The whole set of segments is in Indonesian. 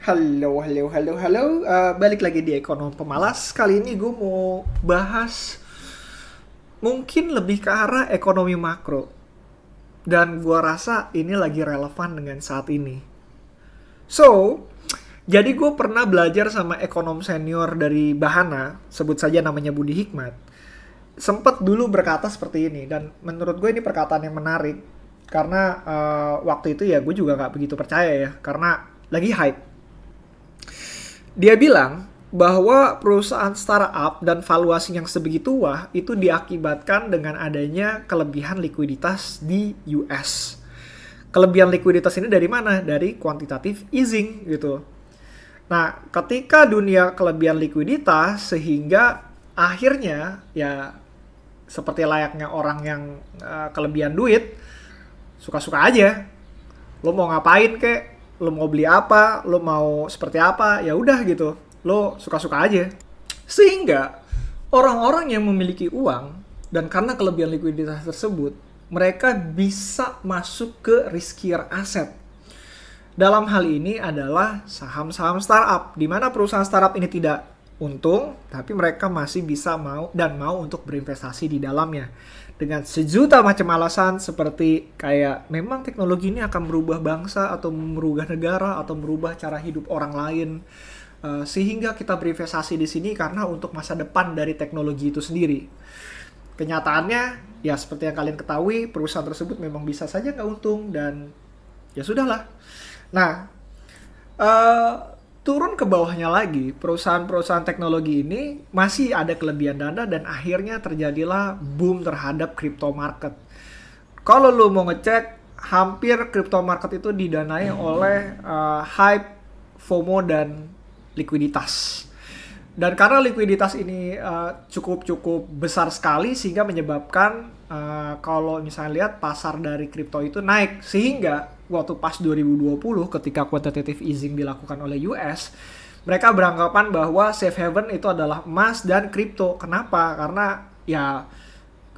Halo. Balik lagi di Ekonom Pemalas. Kali ini gue mau bahas mungkin lebih ke arah ekonomi makro. Dan gue rasa ini lagi relevan dengan saat ini. So, jadi gue pernah belajar sama ekonom senior dari Bahana, sebut saja namanya Budi Hikmat. Sempet dulu berkata seperti ini, dan menurut gue ini perkataan yang menarik. Karena waktu itu ya gue juga gak begitu percaya ya, karena lagi hype. Dia bilang bahwa perusahaan startup dan valuasi yang sebegitu wah itu diakibatkan dengan adanya kelebihan likuiditas di US. Kelebihan likuiditas ini dari mana? Dari quantitative easing gitu. Nah, ketika dunia kelebihan likuiditas sehingga akhirnya ya seperti layaknya orang yang kelebihan duit, suka-suka aja. Lo mau ngapain kek, lo mau beli apa, lo mau seperti apa, ya udah gitu. Lo suka-suka aja. Sehingga orang-orang yang memiliki uang dan karena kelebihan likuiditas tersebut, mereka bisa masuk ke riskier aset. Dalam hal ini adalah saham-saham startup, di mana perusahaan startup ini tidak untung, tapi mereka masih bisa mau untuk berinvestasi di dalamnya. Dengan sejuta macam alasan seperti kayak memang teknologi ini akan merubah bangsa atau merubah negara atau merubah cara hidup orang lain. Sehingga kita berinvestasi di sini karena untuk masa depan dari teknologi itu sendiri. Kenyataannya, ya seperti yang kalian ketahui, perusahaan tersebut memang bisa saja nggak untung dan ya sudahlah. Nah, eh, turun ke bawahnya lagi, perusahaan-perusahaan teknologi ini masih ada kelebihan dana dan akhirnya terjadilah boom terhadap crypto market. Kalau lu mau ngecek, hampir crypto market itu didanai oleh hype, FOMO, dan likuiditas. Dan karena likuiditas ini cukup besar sekali sehingga menyebabkan kalau misalnya lihat pasar dari kripto itu naik. Sehingga waktu pas 2020 ketika quantitative easing dilakukan oleh US, mereka beranggapan bahwa safe haven itu adalah emas dan kripto. Kenapa? Karena ya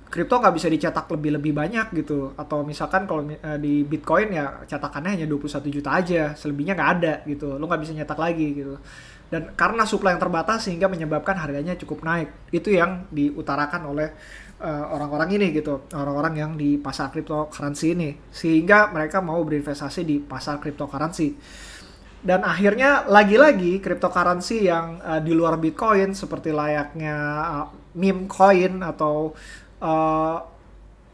kripto nggak bisa dicetak lebih banyak gitu, atau misalkan kalau di Bitcoin ya cetakannya hanya 21 juta aja, selebihnya nggak ada gitu, lo nggak bisa nyetak lagi gitu. Dan karena supply yang terbatas sehingga menyebabkan harganya cukup naik. Itu yang diutarakan oleh orang-orang ini gitu, orang-orang yang di pasar cryptocurrency ini, sehingga mereka mau berinvestasi di pasar cryptocurrency. Dan akhirnya lagi-lagi cryptocurrency yang di luar Bitcoin seperti layaknya meme coin atau uh,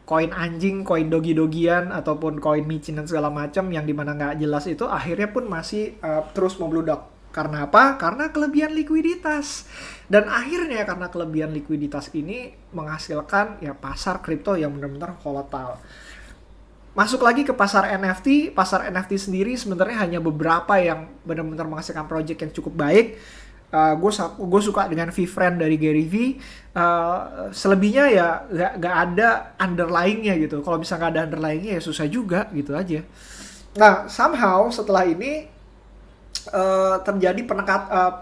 koin anjing, koin dogi-dogian ataupun koin micin dan segala macam yang dimana nggak jelas itu akhirnya pun masih terus membludak. Karena apa? Karena kelebihan likuiditas. Dan akhirnya karena kelebihan likuiditas ini menghasilkan ya pasar kripto yang benar-benar volatile. Masuk lagi ke pasar NFT sendiri sebenarnya hanya beberapa yang benar-benar menghasilkan project yang cukup baik. Gue suka dengan VeeFriend dari Gary V. Selebihnya ya gak ada underlyingnya gitu. Kalau misalnya gak ada underlyingnya ya susah juga gitu aja. Nah, somehow setelah ini terjadi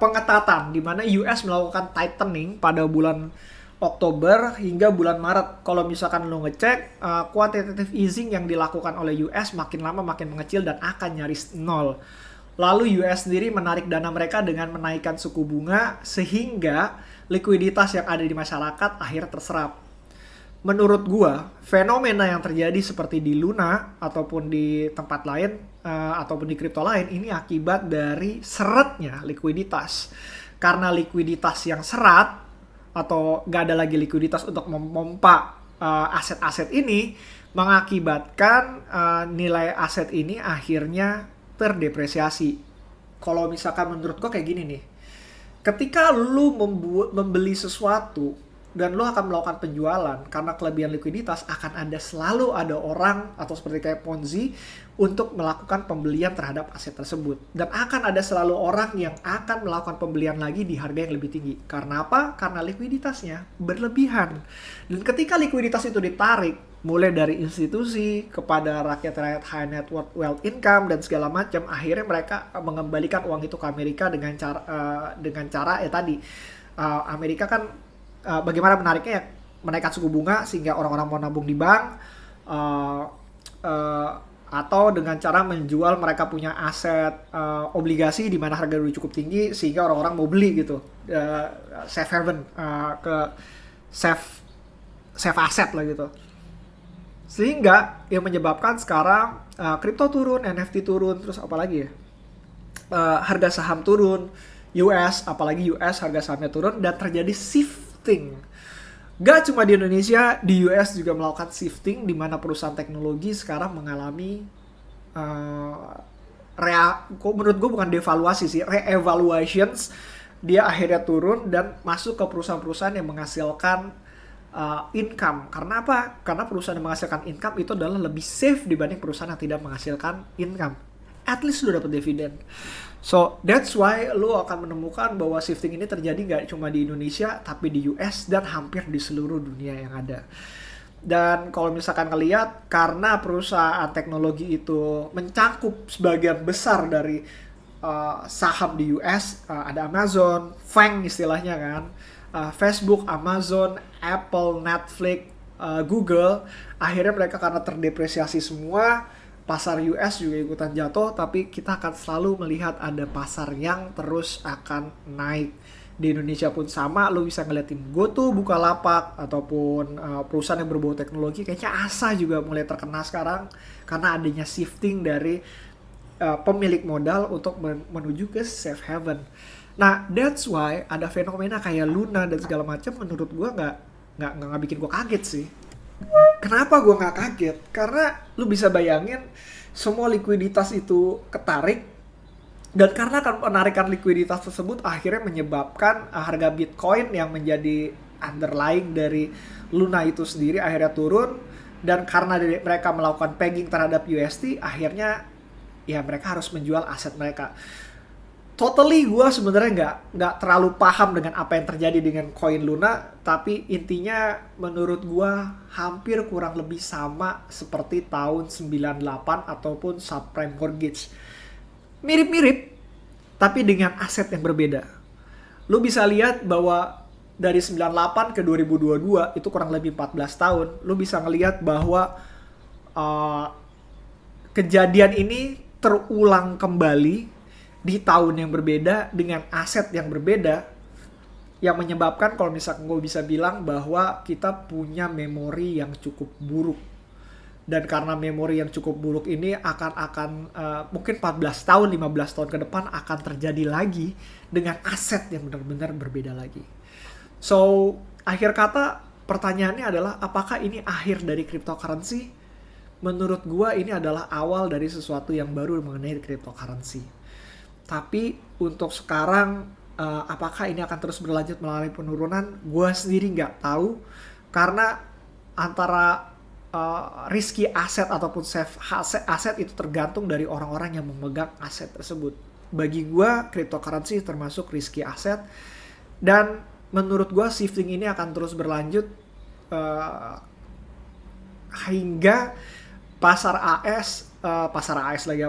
pengetatan di mana US melakukan tightening pada bulan Oktober hingga bulan Maret. Kalau misalkan lo ngecek, quantitative easing yang dilakukan oleh US makin lama makin mengecil dan akan nyaris nol. Lalu US sendiri menarik dana mereka dengan menaikkan suku bunga sehingga likuiditas yang ada di masyarakat akhirnya terserap. Menurut gua, fenomena yang terjadi seperti di Luna ataupun di tempat lain ataupun di kripto lain ini akibat dari seretnya likuiditas. Karena likuiditas yang serat atau gak ada lagi likuiditas untuk memompa aset-aset ini mengakibatkan nilai aset ini akhirnya terdepresiasi. Kalau misalkan menurut gua kayak gini nih. Ketika lu membeli sesuatu dan lo akan melakukan penjualan karena kelebihan likuiditas, akan selalu ada orang atau seperti kayak Ponzi untuk melakukan pembelian terhadap aset tersebut, dan akan ada selalu orang yang akan melakukan pembelian lagi di harga yang lebih tinggi. Karena apa? Karena likuiditasnya berlebihan. Dan ketika likuiditas itu ditarik mulai dari institusi kepada rakyat-rakyat high net worth wealth income dan segala macam, akhirnya mereka mengembalikan uang itu ke Amerika dengan cara ya tadi, Amerika kan bagaimana menariknya ya, menaikkan suku bunga sehingga orang-orang mau nabung di bank, uh, uh, atau dengan cara menjual mereka punya aset obligasi di mana harga dulu cukup tinggi sehingga orang-orang mau beli gitu, safe haven, ke safe asset lah gitu, sehingga yang menyebabkan sekarang kripto turun, NFT turun, terus apalagi ya, harga saham turun, apalagi US harga sahamnya turun dan terjadi shifting. Gak cuma di Indonesia, di US juga melakukan shifting di mana perusahaan teknologi sekarang mengalami menurut gue bukan devaluasi sih, re-evaluations. Dia akhirnya turun dan masuk ke perusahaan-perusahaan yang menghasilkan income. Karena apa? Karena perusahaan yang menghasilkan income itu adalah lebih safe dibanding perusahaan yang tidak menghasilkan income. At least lu dapat dividen. So that's why lu akan menemukan bahwa shifting ini terjadi gak cuma di Indonesia, tapi di US dan hampir di seluruh dunia yang ada. Dan kalau misalkan ngelihat, karena perusahaan teknologi itu mencakup sebagian besar dari saham di US, ada Amazon, FANG istilahnya kan, Facebook, Amazon, Apple, Netflix, Google, akhirnya mereka karena terdepresiasi semua, pasar US juga ikutan jatuh, tapi kita akan selalu melihat ada pasar yang terus akan naik. Di Indonesia pun sama, lo bisa ngeliatin GoTo, Bukalapak, ataupun perusahaan yang berbau teknologi, kayaknya Asa juga mulai terkena sekarang, karena adanya shifting dari pemilik modal untuk menuju ke safe haven. Nah, that's why ada fenomena kayak Luna dan segala macam, menurut gue nggak bikin gue kaget sih. Kenapa gue nggak kaget? Karena lu bisa bayangin semua likuiditas itu ketarik, dan karena penarikan likuiditas tersebut akhirnya menyebabkan harga Bitcoin yang menjadi underlying dari Luna itu sendiri akhirnya turun, dan karena mereka melakukan pegging terhadap USD, akhirnya ya mereka harus menjual aset mereka. Totally gue sebenarnya nggak terlalu paham dengan apa yang terjadi dengan koin Luna, tapi intinya menurut gue hampir kurang lebih sama seperti tahun 98 ataupun subprime mortgage. Mirip-mirip, tapi dengan aset yang berbeda. Lu bisa lihat bahwa dari 98 ke 2022 itu kurang lebih 14 tahun, lu bisa ngelihat bahwa kejadian ini terulang kembali di tahun yang berbeda dengan aset yang berbeda, yang menyebabkan kalau misalkan gue bisa bilang bahwa kita punya memori yang cukup buruk. Dan karena memori yang cukup buruk ini akan mungkin 14 tahun, 15 tahun ke depan akan terjadi lagi dengan aset yang benar-benar berbeda lagi. So, akhir kata pertanyaannya adalah apakah ini akhir dari cryptocurrency? Menurut gue ini adalah awal dari sesuatu yang baru mengenai cryptocurrency. Tapi untuk sekarang, apakah ini akan terus berlanjut melalui penurunan? Gue sendiri nggak tahu, karena antara risky aset ataupun safe aset itu tergantung dari orang-orang yang memegang aset tersebut. Bagi gue, cryptocurrency termasuk risky aset, dan menurut gue shifting ini akan terus berlanjut hingga pasar AS lagi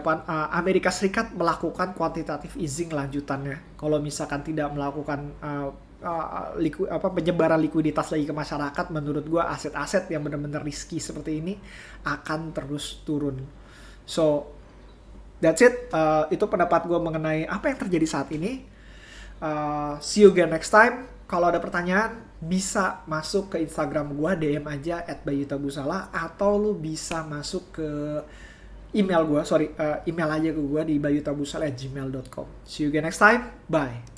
Amerika Serikat melakukan quantitative easing lanjutannya. Kalau misalkan tidak melakukan penyebaran likuiditas lagi ke masyarakat, menurut gue aset-aset yang benar-benar risky seperti ini akan terus turun. So that's it. Itu pendapat gue mengenai apa yang terjadi saat ini. See you again next time. Kalau ada pertanyaan, bisa masuk ke Instagram gue, DM aja @bayutabusala, atau lu bisa masuk ke email gue, email aja ke gue di bayutabusala@gmail.com. See you again next time. Bye.